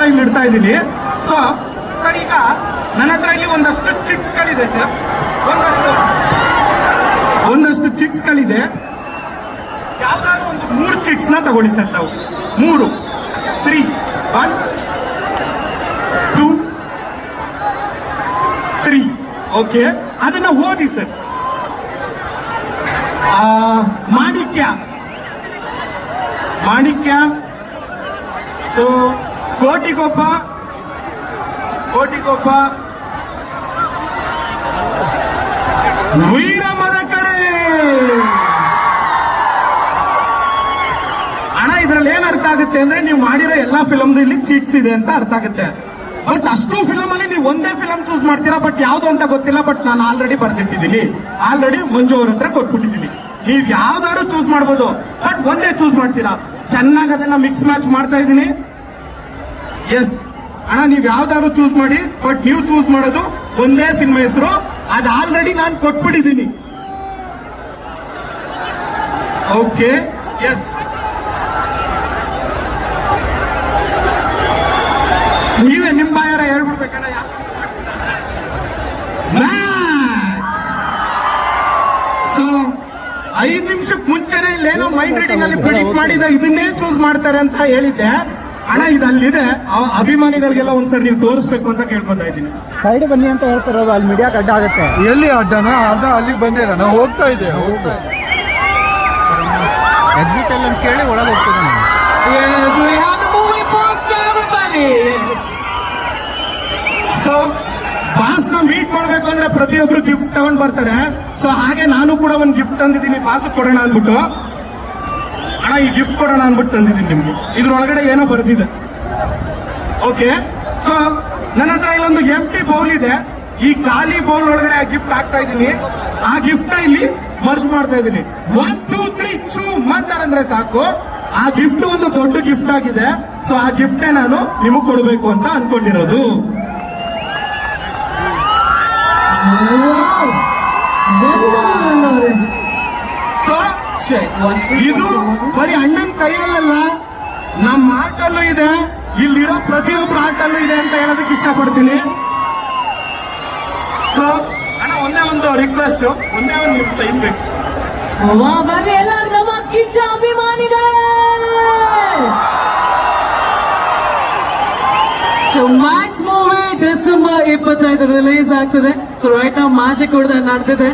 ಹತ್ರ ಇಲ್ಲಿ ಇಡ್ತಾ ಇದ್ದೀನಿ. ಸೊ ಸರ್, ಈಗ ನನ್ನ ಹತ್ರ ಇಲ್ಲಿ ಒಂದಷ್ಟು ಚಿಟ್ಸ್ಗಳಿದೆ ಸರ್, ಒಂದಷ್ಟು ಚಿಟ್ಸ್ಗಳಿದೆ. ಯಾವ್ದಾದ್ರು ಒಂದು 3 ಚಿಟ್ಸ್ನ ತಗೊಳ್ಳಿ ಸರ್ ತಾವು. 3 3 1 2 3. ಓಕೆ, ಅದನ್ನ ಓದಿ ಸರ್. ಮಾಣಿಕ್ಯ, ಮಾಣಿಕ್ಯ. ಸೊ ಕೋಟಿಗೊಬ್ಬ, ಕೋಟಿಗೊಬ್ಬ, ವೀರ ಮದಕರೆ. ಅಣ್ಣ, ಇದ್ರಲ್ಲಿ ಏನ್ ಅರ್ಥ ಆಗುತ್ತೆ ಅಂದ್ರೆ ನೀವು ಮಾಡಿರೋ ಎಲ್ಲಾ ಫಿಲಮ್ ಇಲ್ಲಿ ಚೀಟ್ಸ್ ಇದೆ ಅಂತ ಅರ್ಥ ಆಗುತ್ತೆ. ಬಟ್ ಅಷ್ಟು ಫಿಲಮ್ ಅಲ್ಲಿ ನೀವು ಒಂದೇ ಫಿಲಮ್ ಚೂಸ್ ಮಾಡ್ತೀರಾ, ಬಟ್ ಯಾವ್ದು ಅಂತ ಗೊತ್ತಿಲ್ಲ. ಬಟ್ ನಾನು ಆಲ್ರೆಡಿ ಬರ್ದಿಟ್ಟಿದ್ದೀನಿ, ಆಲ್ರೆಡಿ ಮಂಜು ಅವ್ರ ಹತ್ರ ಕೊಟ್ಬಿಟ್ಟಿದ್ದೀನಿ. ನೀವ್ ಯಾವ್ದಾದ್ರು ಚೂಸ್ ಮಾಡ್ಬೋದು, ಬಟ್ ಒಂದೇ ಚೂಸ್ ಮಾಡ್ತೀರಾ. ಚೆನ್ನಾಗಿ ಅದನ್ನ ಮಿಕ್ಸ್ ಮ್ಯಾಚ್ ಮಾಡ್ತಾ ಇದ್ದೀನಿ. ಎಸ್ ಅಣ್ಣ, ನೀವ್ ಯಾವ್ದಾದ್ರು ಚೂಸ್ ಮಾಡಿ, ಬಟ್ ನೀವು ಚೂಸ್ ಮಾಡೋದು ಒಂದೇ ಸಿನಿಮಾ ಹೆಸರು. ಅದು ಆಲ್ರೆಡಿ ನಾನು ಕೊಟ್ಬಿಟ್ಟಿದ್ದೀನಿ. Okay, S. ನೀವೇ ನಿಮ್ ಬಾಯಾರ ಹೇಳ್ಬಿಡ್ಬೇಕಣ್ಣ. ಸೊ 5 ನಿಮಿಷಕ್ಕೆ ಮುಂಚೆನೆ ಇಲ್ಲೇನೋ ಮೈಂಡ್ ರೀಡಿಂಗ್ ಅಲ್ಲಿ ಪ್ರಿಡಿಕ್ಟ್ ಮಾಡಿದ ಇದನ್ನೇ ಚೂಸ್ ಮಾಡ್ತಾರೆ ಅಂತ ಹೇಳಿದ್ದೆ. ಅಣ್ಣ, ಇದು ಅಲ್ಲಿದೆ, ಅಭಿಮಾನಿಗಳಿಗೆಲ್ಲ ಒಂದ್ಸರಿ ನೀವು ತೋರಿಸ್ಬೇಕು ಅಂತ ಕೇಳ್ಕೊತಾ ಇದ್ದೀನಿ. ಸೈಡ್ ಬನ್ನಿ ಅಂತ ಹೇಳ್ತಾರೋದು, ಅಲ್ಲಿ ಮೀಡಿಯಾಕ್ಕೆ ಅಡ್ಡ ಆಗುತ್ತೆ. ಎಲ್ಲಿ ಅಡ್ಡನ? ಅಡ್ಡ ಅಲ್ಲಿಗೆ ಬಂದಿರ, ನಾವು ಹೋಗ್ತಾ ಇದೆ. ಎಕ್ಸಿಟ್ ಎಲ್ಲ ಕೇಳಿ ಒಳಗೆ ಹೋಗ್ತದೆ. ಸೊ ಬಾಸ್ನ ಮೀಟ್ ಮಾಡ್ಬೇಕು ಅಂದ್ರೆ ಪ್ರತಿಯೊಬ್ರು ಗಿಫ್ಟ್ ತಗೊಂಡ್ ಬರ್ತಾರೆ. ಸೊ ಹಾಗೆ ನಾನು ಕೂಡ ಒಂದು ಗಿಫ್ಟ್ ತಂದಿದ್ದೀನಿ, ಬಾಸ್ ಕೊಡೋಣ ಅಂದ್ಬಿಟ್ಟು. ಅಣ್ಣ, ಈ ಗಿಫ್ಟ್ ಕೊಡೋಣ ಅಂದ್ಬಿಟ್ಟು ತಂದಿದ್ದೀನಿ ನಿಮ್ಗೆ. ಇದ್ರೊಳಗಡೆ ಏನೋ ಬರ್ದಿದೆ. ಓಕೆ, ಸೊ ನನ್ನ ಹತ್ರ ಇಲ್ಲೊಂದು ಎಂಟಿ ಬೌಲ್ ಇದೆ. ಈ ಖಾಲಿ ಬೌಲ್ ಒಳಗಡೆ ಆ ಗಿಫ್ಟ್ ಹಾಕ್ತಾ ಇದ್ದೀನಿ. ಆ ಗಿಫ್ಟ್ ನ ಇಲ್ಲಿ ಮರ್ಜ್ ಮಾಡ್ತಾ ಇದ್ದೀನಿ. 1 2 3 ಚೂ ಮಂತಾರಂದ್ರೆ ಸಾಕು. ಆ ಗಿಫ್ಟ್ ಒಂದು ದೊಡ್ಡ ಗಿಫ್ಟ್ ಆಗಿದೆ. ಸೊ ಆ ಗಿಫ್ಟ್ ನಾನು ನಿಮಗ್ ಕೊಡ್ಬೇಕು ಅಂತ ಅನ್ಕೊಂಡಿರೋದು. ಸೊ ಇದು ಬರೀ ಅಣ್ಣನ ಕೈಯಲ್ಲ, ನಮ್ಮ ಆರ್ಟಲ್ಲೂ ಇದೆ, ಇಲ್ಲಿರೋ ಪ್ರತಿಯೊಬ್ಬರು ಆರ್ಟಲ್ಲೂ ಇದೆ ಅಂತ ಹೇಳೋದಕ್ಕೆ ಇಷ್ಟಪಡ್ತೀನಿ. ಸೊ ಅಣ್ಣ, ಒಂದೇ ಒಂದು ರಿಕ್ವೆಸ್ಟ್, ಒಂದೇ ಒಂದು ನಿಮಿಷ ಇರ್ಬೇಕು. ಬರ್ಲಿ ಎಲ್ಲ ನಮ್ಮ ಕಿಚ್ಚ ಅಭಿಮಾನಿಗಳೇ. So Max movie December 25 release ಆಗ್ತದೆ. ಸೊ ರೈಟ್ ನಾವು ಮ್ಯಾಚ್ ಕೂಡ ನಡೆದಿದೆ.